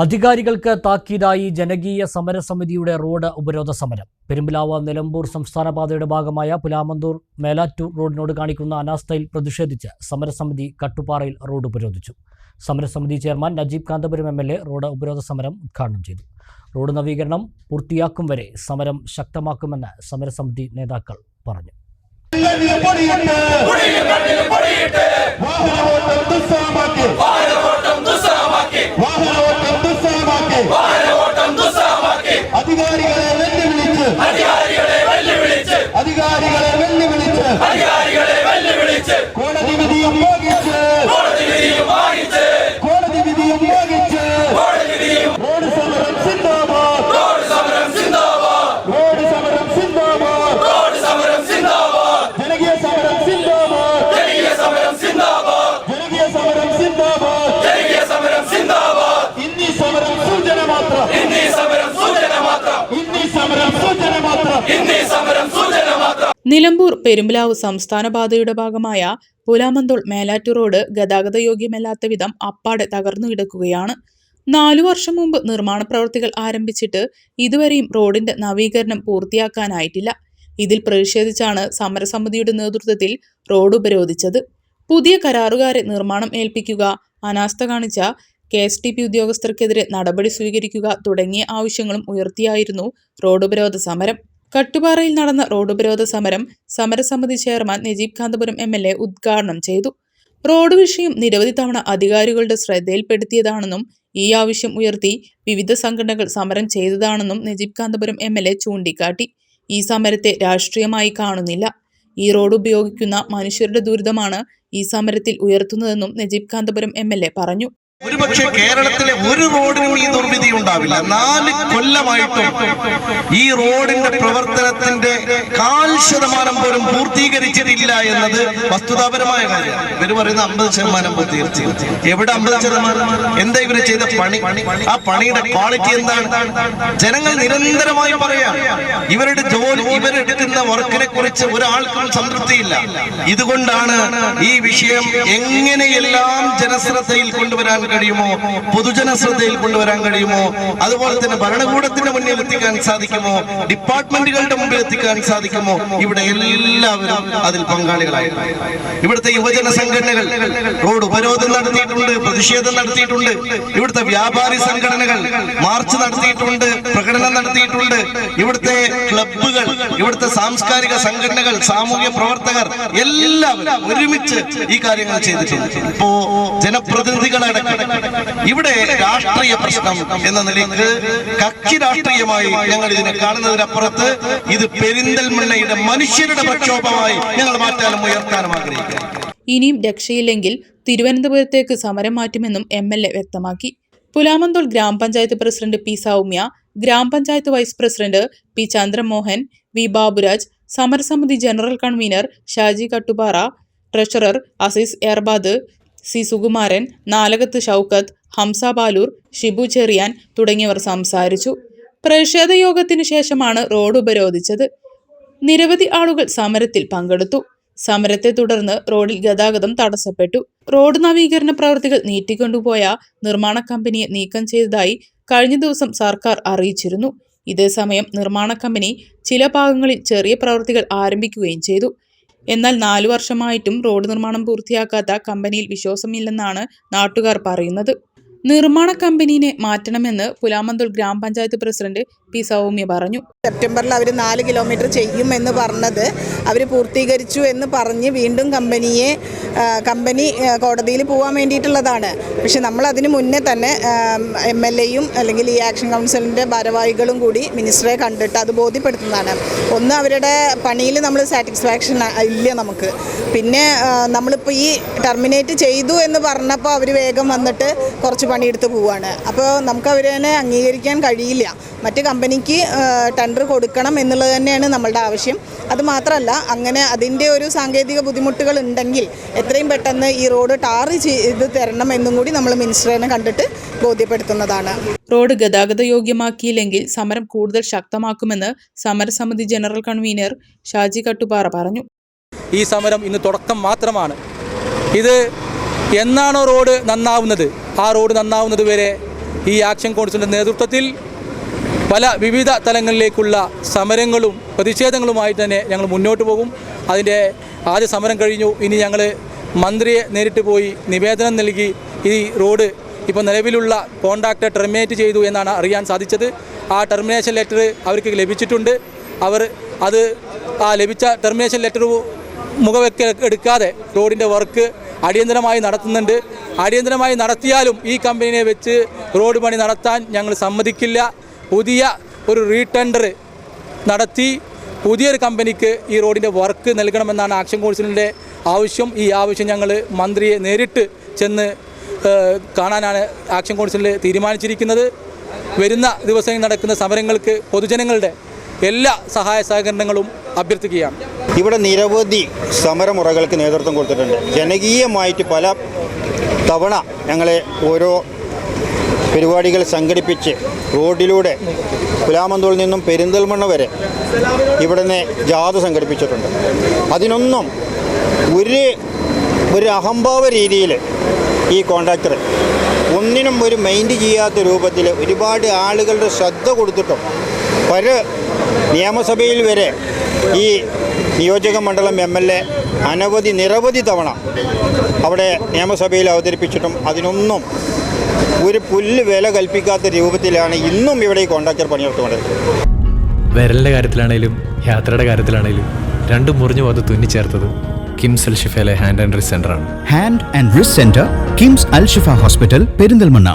അധികാരികൾക്ക് താക്കീതായി ജനകീയ സമരസമിതിയുടെ റോഡ് ഉപരോധ സമരം. പെരുമ്പിലാവ് നിലമ്പൂർ സംസ്ഥാന പാതയുടെ ഭാഗമായ പുലാമന്തൂർ മേലാറ്റൂർ റോഡിനോട് കാണിക്കുന്ന അനാസ്ഥയിൽ പ്രതിഷേധിച്ച് സമരസമിതി കട്ടുപാറയിൽ റോഡ് ഉപരോധിച്ചു. സമരസമിതി chairman Najeeb Kanthapuram MLA road ഉപരോധ സമരം ഉദ്ഘാടനം ചെയ്തു. റോഡ് നവീകരണം പൂർത്തിയാക്കും വരെ സമരം ശക്തമാക്കുമെന്ന് സമരസമിതി നേതാക്കൾ പറഞ്ഞു. നിലമ്പൂർ പെരുമ്പിലാവ് സംസ്ഥാന പാതയുടെ ഭാഗമായ പുലാമന്തോൾ മേലാറ്റൂർ റോഡ് ഗതാഗത യോഗ്യമല്ലാത്ത വിധം അപ്പാടെ തകർന്നു കിടക്കുകയാണ്. 4 വർഷം മുമ്പ് നിർമ്മാണ പ്രവൃത്തികൾ ആരംഭിച്ചിട്ട് ഇതുവരെയും റോഡിന്റെ നവീകരണം പൂർത്തിയാക്കാനായിട്ടില്ല. ഇതിൽ പ്രതിഷേധിച്ചാണ് സമരസമിതിയുടെ നേതൃത്വത്തിൽ റോഡ് ഉപരോധിച്ചത്. പുതിയ കരാറുകാരെ നിർമ്മാണം ഏൽപ്പിക്കുക, അനാസ്ഥ കാണിച്ച KSTP ഉദ്യോഗസ്ഥർക്കെതിരെ നടപടി സ്വീകരിക്കുക തുടങ്ങിയ ആവശ്യങ്ങളും ഉയർത്തിയായിരുന്നു റോഡ് ഉപരോധ സമരം. കട്ടുപാറയിൽ നടന്ന റോഡ് ഉപരോധ സമരം സമരസമിതി ചെയർമാൻ നജീബ് കാന്തപുരം MLA ഉദ്ഘാടനം ചെയ്തു. റോഡ് വിഷയം നിരവധി തവണ അധികാരികളുടെ ശ്രദ്ധയിൽപ്പെടുത്തിയതാണെന്നും ഈ ആവശ്യം ഉയർത്തി വിവിധ സംഘടനകൾ സമരം ചെയ്തതാണെന്നും നജീബ് കാന്തപുരം MLA ചൂണ്ടിക്കാട്ടി. ഈ സമരത്തെ രാഷ്ട്രീയമായി കാണുന്നില്ല. ഈ റോഡ് ഉപയോഗിക്കുന്ന മനുഷ്യരുടെ ദുരിതമാണ് ഈ സമരത്തിൽ ഉയർത്തുന്നതെന്നും നജീബ് കാന്തപുരം MLA പറഞ്ഞു. ഒരുപക്ഷെ കേരളത്തിലെ ഒരു റോഡിനും ഈ ദുർവിധി ഉണ്ടാവില്ല. 4 കൊല്ലമായിട്ടും ഈ റോഡിന്റെ പ്രവർത്തനത്തിന്റെ 1% പോലും പൂർത്തീകരിച്ചിട്ടില്ല എന്നത് വസ്തുതാപരമായ കാര്യമാണ്. ഇവര് പറയുന്ന 50% പൂർത്തീകരിച്ചു. എവിടെ 50%? എന്താ ഇവര് ചെയ്ത പണി? ആ പണിയുടെ ക്വാളിറ്റി എന്താണ്? ജനങ്ങൾ നിരന്തരമായി പറയാം. ഇവരുടെ ജോലി, ഇവരെടുക്കുന്ന വർക്കിനെ കുറിച്ച് ഒരാൾക്കും സംതൃപ്തിയില്ല. ഇതുകൊണ്ടാണ് ഈ വിഷയം എങ്ങനെയെല്ലാം ജനശ്രദ്ധയിൽ കൊണ്ടുവരാൻ കഴിയുമോ, പൊതുജന ശ്രദ്ധയിൽ കൊണ്ടുവരാൻ കഴിയുമോ, അതുപോലെ തന്നെ ഭരണകൂടത്തിന്റെ മുന്നിൽ എത്തിക്കാൻ സാധിക്കുമോ, ഡിപ്പാർട്ട്മെന്റുകളുടെ മുമ്പിൽ എത്തിക്കാൻ സാധിക്കുമോ, ഇവിടെ എല്ലാവരും അതിൽ പങ്കാളികളായി. ഇവിടുത്തെ യുവജന സംഘടനകൾ റോഡ് ഉപരോധം നടത്തിയിട്ടുണ്ട്, പ്രതിഷേധം നടത്തിയിട്ടുണ്ട്. ഇവിടുത്തെ വ്യാപാരി സംഘടനകൾ മാർച്ച് നടത്തിയിട്ടുണ്ട്, പ്രകടനം നടത്തിയിട്ടുണ്ട്. ഇവിടുത്തെ ക്ലബ്ബുകൾ, ഇവിടുത്തെ സാംസ്കാരിക സംഘടനകൾ, സാമൂഹ്യ പ്രവർത്തകർ എല്ലാവരും ഒരുമിച്ച് ഈ കാര്യങ്ങൾ ചെയ്തിട്ടുണ്ട്. ഇപ്പോ ജനപ്രതിനിധികളടക്കം ഇവിടെ രാഷ്ട്രീയ പ്രശ്നം എന്ന നിലയ്ക്ക് കക്ഷി രാഷ്ട്രീയമായി ഞങ്ങൾ ഇതിനെ കാണുന്നതിനപ്പുറത്ത് ഇത് പെരിന്തൽമണ്ണയുടെ മനുഷ്യരുടെ പ്രക്ഷോഭമായി ഞങ്ങൾ മാറ്റാനും ഉയർത്താനും ആഗ്രഹിക്കുന്നു. ഇനിയും രക്ഷയില്ലെങ്കിൽ തിരുവനന്തപുരത്തേക്ക് സമരം മാറ്റുമെന്നും MLA വ്യക്തമാക്കി. പുലാമന്തോൾ ഗ്രാമപഞ്ചായത്ത് പ്രസിഡന്റ് P. സൗമ്യ, ഗ്രാമപഞ്ചായത്ത് vice president P. Chandramohan, V. Baburaj, സമരസമിതി general convener Shaji Kattupara, treasurer Aziz Erbad, C. Sukumaran, Nalakath Shoukath, Hamza Baloor, Shibu Cherian തുടങ്ങിയവർ സംസാരിച്ചു. പ്രതിഷേധ യോഗത്തിനു ശേഷമാണ് റോഡ് ഉപരോധിച്ചത്. നിരവധി ആളുകൾ സമരത്തിൽ പങ്കെടുത്തു. സമരത്തെ തുടർന്ന് റോഡിൽ ഗതാഗതം തടസ്സപ്പെട്ടു. റോഡ് നവീകരണ പ്രവൃത്തികൾ നീട്ടിക്കൊണ്ടുപോയ നിർമ്മാണ കമ്പനിയെ നീക്കം ചെയ്തതായി കഴിഞ്ഞ ദിവസം സർക്കാർ അറിയിച്ചിരുന്നു. ഇതേസമയം നിർമ്മാണ കമ്പനി ചില ഭാഗങ്ങളിൽ ചെറിയ പ്രവൃത്തികൾ ആരംഭിക്കുകയും ചെയ്തു. എന്നാൽ 4 വർഷമായിട്ടും റോഡ് നിർമ്മാണം പൂർത്തിയാക്കാത്ത കമ്പനിയിൽ വിശ്വാസമില്ലെന്നാണ് നാട്ടുകാർ പറയുന്നത്. നിർമ്മാണ കമ്പനിയെ മാറ്റണമെന്ന് പുലാമന്തോൾ ഗ്രാമപഞ്ചായത്ത് പ്രസിഡന്റ് P. സൗമ്യ പറഞ്ഞു. സെപ്റ്റംബറിൽ അവർ 4 കിലോമീറ്റർ ചെയ്യുമെന്ന് പറഞ്ഞത് അവർ പൂർത്തീകരിച്ചു എന്ന് പറഞ്ഞ് വീണ്ടും കമ്പനി കോടതിയിൽ പോകാൻ വേണ്ടിയിട്ടുള്ളതാണ്. പക്ഷെ നമ്മൾ അതിന് മുന്നേ തന്നെ MLAയും അല്ലെങ്കിൽ ഈ ആക്ഷൻ കൗൺസിലിൻ്റെ ഭാരവാഹികളും കൂടി മിനിസ്റ്ററെ കണ്ടിട്ട് അത് ബോധ്യപ്പെടുത്തുന്നതാണ്. ഒന്ന്, അവരുടെ പണിയിൽ നമ്മൾ സാറ്റിസ്ഫാക്ഷൻ ഇല്ല നമുക്ക്. പിന്നെ നമ്മളിപ്പോൾ ഈ ടെർമിനേറ്റ് ചെയ്തു എന്ന് പറഞ്ഞപ്പോൾ അവർ വേഗം വന്നിട്ട് കുറച്ച് പണിയെടുത്ത് പോവുകയാണ്. അപ്പോൾ നമുക്ക് അവരെ അംഗീകരിക്കാൻ കഴിയില്ല. മറ്റ് കമ്പനിക്ക് ടെൻഡർ കൊടുക്കണം എന്നുള്ളത് തന്നെയാണ് നമ്മളുടെ ആവശ്യം. അതുമാത്രമല്ല, അങ്ങനെ അതിൻ്റെ ഒരു സാങ്കേതിക ബുദ്ധിമുട്ടുകൾ ഉണ്ടെങ്കിൽ എത്രയും പെട്ടെന്ന് ഈ റോഡ് ടാർ ചെയ്ത് തരണം എന്നും കൂടി നമ്മൾ മിനിസ്റ്ററിനെ കണ്ടിട്ട് ബോധ്യപ്പെടുത്തുന്നതാണ്. റോഡ് ഗതാഗത യോഗ്യമാക്കിയില്ലെങ്കിൽ സമരം കൂടുതൽ ശക്തമാക്കുമെന്ന് സമരസമിതി ജനറൽ കൺവീനർ ഷാജി കട്ടുപാറ പറഞ്ഞു. ഈ സമരം ഇന്ന് തുടക്കം മാത്രമാണ്. ഇത് എന്നാണോ റോഡ് നന്നാവുന്നത്, ആ റോഡ് നന്നാവുന്നത് വരെ ഈ ആക്ഷൻ കൗൺസിലിൻ്റെ നേതൃത്വത്തിൽ പല വിവിധ തലങ്ങളിലേക്കുള്ള സമരങ്ങളും പ്രതിഷേധങ്ങളുമായി തന്നെ ഞങ്ങൾ മുന്നോട്ട് പോകും. അതിൻ്റെ ആദ്യ സമരം കഴിഞ്ഞു. ഇനി ഞങ്ങൾ മന്ത്രിയെ നേരിട്ട് പോയി നിവേദനം നൽകി ഈ റോഡ് ഇപ്പോൾ നിലവിലുള്ള കോൺട്രാക്ട് ടെർമിനേറ്റ് ചെയ്തു എന്നാണ് അറിയാൻ സാധിച്ചത്. ആ ടെർമിനേഷൻ ലെറ്റർ അവർക്ക് ലഭിച്ചിട്ടുണ്ട്. അവർ അത് ആ ലഭിച്ച ടെർമിനേഷൻ ലെറ്റർ എടുക്കാതെ റോഡിൻ്റെ വർക്ക് അടിയന്തരമായി നടത്തുന്നുണ്ട്. അടിയന്തരമായി നടത്തിയാലും ഈ കമ്പനിയെ വെച്ച് റോഡ് പണി നടത്താൻ ഞങ്ങൾ സമ്മതിക്കില്ല. പുതിയ ഒരു റീടെൻഡർ നടത്തി പുതിയൊരു കമ്പനിക്ക് ഈ റോഡിൻ്റെ വർക്ക് നൽകണമെന്നാണ് ആക്ഷൻ കൗൺസിലിൻ്റെ ആവശ്യം. ഈ ആവശ്യം ഞങ്ങൾ മന്ത്രിയെ നേരിട്ട് ചെന്ന് കാണാനാണ് ആക്ഷൻ കൗൺസിൽ തീരുമാനിച്ചിരിക്കുന്നത്. വരുന്ന ദിവസങ്ങളിൽ നടക്കുന്ന സമരങ്ങൾക്ക് പൊതുജനങ്ങളുടെ എല്ലാ സഹായ സഹകരണങ്ങളും അഭ്യർത്ഥിക്കുകയാണ്. ഇവിടെ നിരവധി സമരമുറകൾക്ക് നേതൃത്വം കൊടുത്തിട്ടുണ്ട്. ജനകീയമായിട്ട് പല തവണ ഞങ്ങളെ ഓരോ പരിപാടികൾ സംഘടിപ്പിച്ച് റോഡിലൂടെ പുലാമന്തോളിൽ നിന്നും പെരിന്തൽമണ്ണ വരെ ഇവിടുന്ന് ജാഥ സംഘടിപ്പിച്ചിട്ടുണ്ട്. അതിനൊന്നും ഒരു അഹംഭാവ രീതിയിൽ ഈ കോൺട്രാക്ടർ ഒന്നിനും ഒരു മൈൻഡ് ചെയ്യാത്ത രൂപത്തിൽ ഒരുപാട് ആളുകളുടെ ശ്രദ്ധ കൊടുത്തിട്ടും പല നിയമസഭയിൽ വരെ ഈ നിയോജക മണ്ഡലം MLA നിരവധി തവണ അവിടെ നിയമസഭയിൽ അവതരിപ്പിച്ചിട്ടും അതിനൊന്നും ഒരു പുല്ല് വില കൽപ്പിക്കാത്ത രൂപത്തിലാണ് ഇന്നും ഇവിടെ ഈ കോൺട്രാക്ടർ പണിയെടുത്തുകൊണ്ടിരിക്കുന്നത്. വിരലിൻ്റെ കാര്യത്തിലാണേലും യാത്രയുടെ കാര്യത്തിലാണേലും രണ്ടും മുറിഞ്ഞു പോകാതെ തുന്നിച്ചേർത്തത് കിംസ് അൽ ഷിഫയിലെ ഹാൻഡ് ആൻഡ് റിസ്റ്റ് സെൻ്ററാണ്. Hand and wrist centre, KIMS Al Shifa hospital, Perinthalmanna.